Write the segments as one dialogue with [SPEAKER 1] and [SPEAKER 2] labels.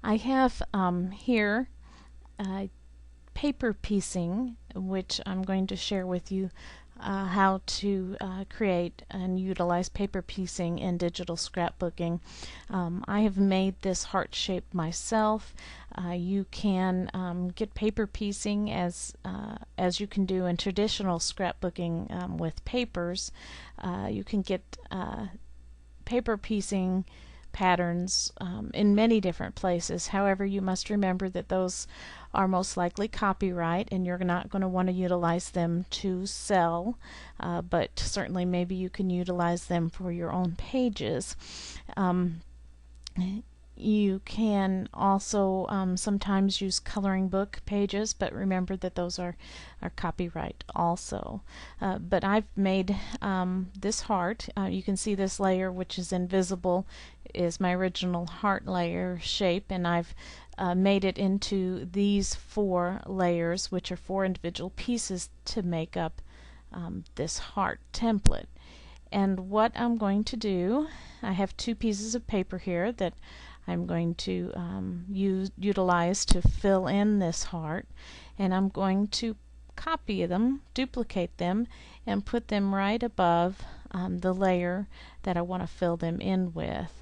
[SPEAKER 1] I have here paper piecing, which I'm going to share with you how to create and utilize paper piecing in digital scrapbooking. I have made this heart shape myself. You can get paper piecing as you can do in traditional scrapbooking with papers. You can get paper piecing patterns in many different places. However, you must remember that those are most likely copyright and you're not going to want to utilize them to sell, but certainly maybe you can utilize them for your own pages. You can also sometimes use coloring book pages, but remember that those are copyright also. But I've made this heart. You can see this layer, which is invisible, is my original heart layer shape, and I've made it into these 4 layers, which are 4 individual pieces to make up this heart template. And what I'm going to do, I have 2 pieces of paper here that I'm going to utilize to fill in this heart, and I'm going to copy them, duplicate them, and put them right above the layer that I want to fill them in with.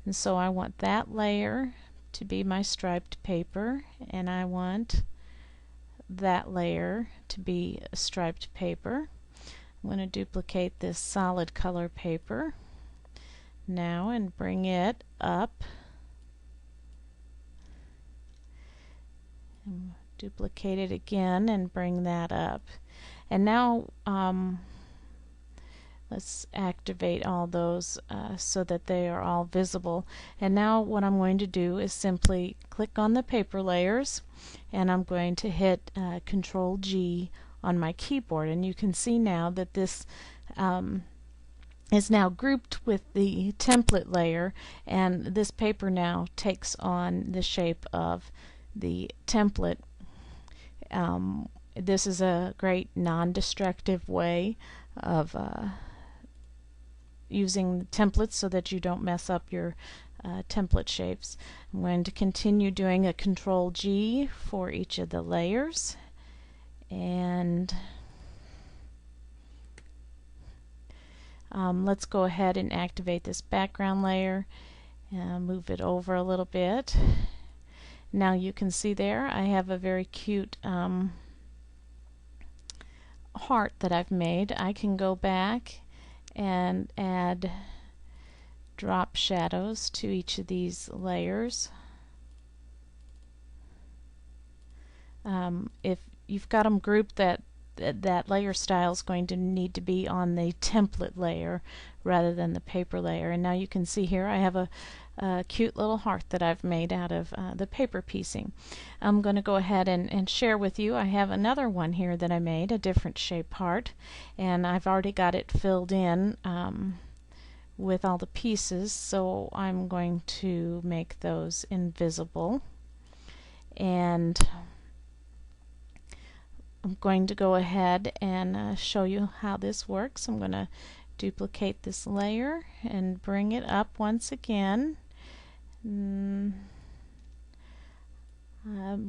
[SPEAKER 1] And so I want that layer to be my striped paper, and I want that layer to be striped paper. I'm going to duplicate this solid color paper now and bring it up. Duplicate it again and bring that up. And now let's activate all those so that they are all visible. And now what I'm going to do is simply click on the paper layers, and I'm going to hit Control G on my keyboard, and you can see now that this is now grouped with the template layer, and this paper now takes on the shape of the template. This is a great non-destructive way of using templates so that you don't mess up your template shapes. I'm going to continue doing a Control G for each of the layers, and let's go ahead and activate this background layer and move it over a little bit. Now you can see there I have a very cute heart that I've made. I can go back and add drop shadows to each of these layers. If you've got them grouped, that layer style is going to need to be on the template layer rather than the paper layer. And now you can see here I have a cute little heart that I've made out of the paper piecing. I'm going to go ahead and share with you. I have another one here that I made, a different shape heart, and I've already got it filled in with all the pieces, so I'm going to make those invisible. And I'm going to go ahead and show you how this works. I'm going to duplicate this layer and bring it up once again. I'm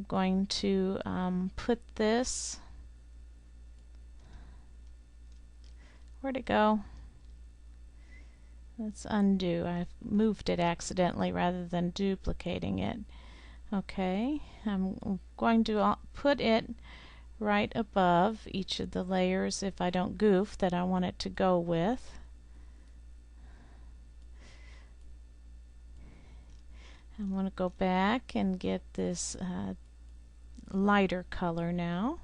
[SPEAKER 1] going to put this, where'd it go? Let's undo. I've moved it accidentally rather than duplicating it. Okay, I'm going to put it right above each of the layers if I don't goof that I want it to go with. I want to go back and get this lighter color now.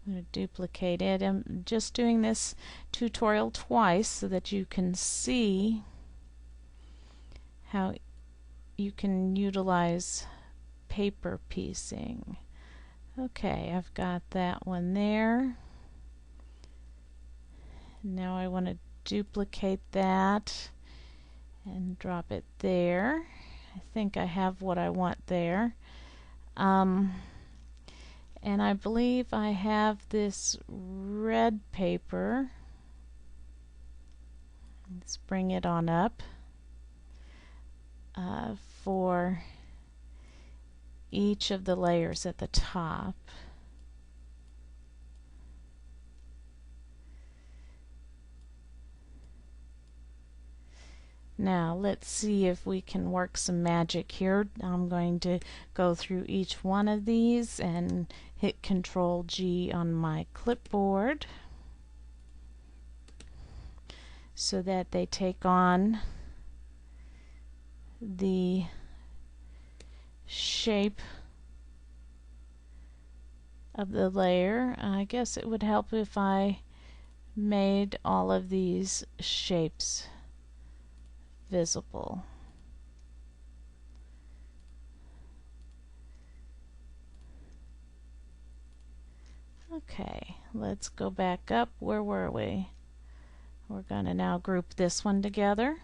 [SPEAKER 1] I'm going to duplicate it. I'm just doing this tutorial twice so that you can see how you can utilize paper piecing. Okay, I've got that one there. Now I want to duplicate that and drop it there. I think I have what I want there. And I believe I have this red paper. Let's bring it on up for each of the layers at the top. Now let's see if we can work some magic here. I'm going to go through each one of these and hit Control G on my clipboard so that they take on the shape of the layer. I guess it would help if I made all of these shapes visible. Okay, let's go back up. Where were we? We're going to now group this one together.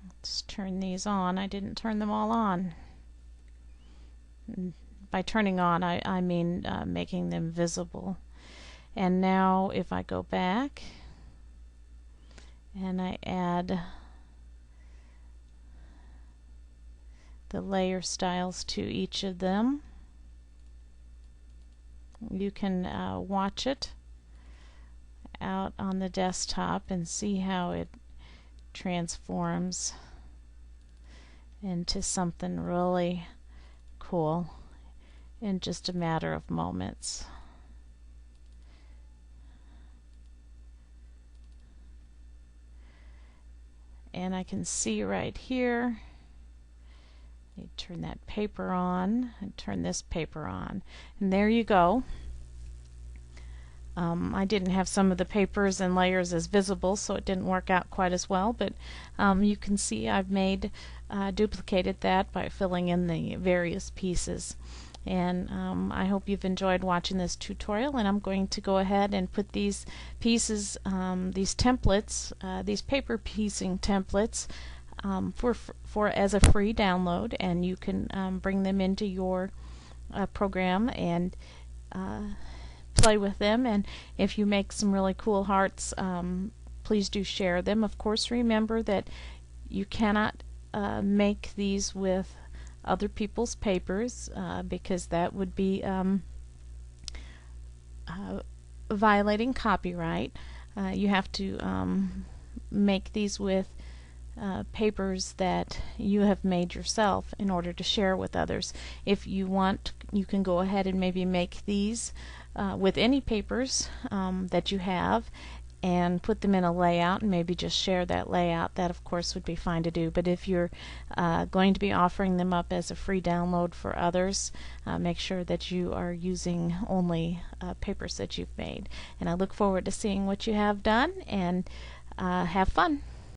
[SPEAKER 1] Let's turn these on. I didn't turn them all on. By turning on, I mean making them visible. And now if I go back and I add the layer styles to each of them, you can watch it out on the desktop and see how it transforms into something really cool in just a matter of moments. And I can see right here, you turn that paper on and turn this paper on, and there you go. I didn't have some of the papers and layers as visible, so it didn't work out quite as well, but you can see I've duplicated that by filling in the various pieces. And I hope you've enjoyed watching this tutorial, and I'm going to go ahead and put these pieces, these templates, these paper piecing templates for as a free download, and you can bring them into your program and play with them. And if you make some really cool hearts, please do share them. Of course, remember that you cannot make these with other people's papers because that would be violating copyright. You have to make these with papers that you have made yourself in order to share with others. If you want, you can go ahead and maybe make these with any papers that you have and put them in a layout and maybe just share that layout. That of course would be fine to do, but if you're going to be offering them up as a free download for others, make sure that you are using only papers that you've made. And I look forward to seeing what you have done, and have fun.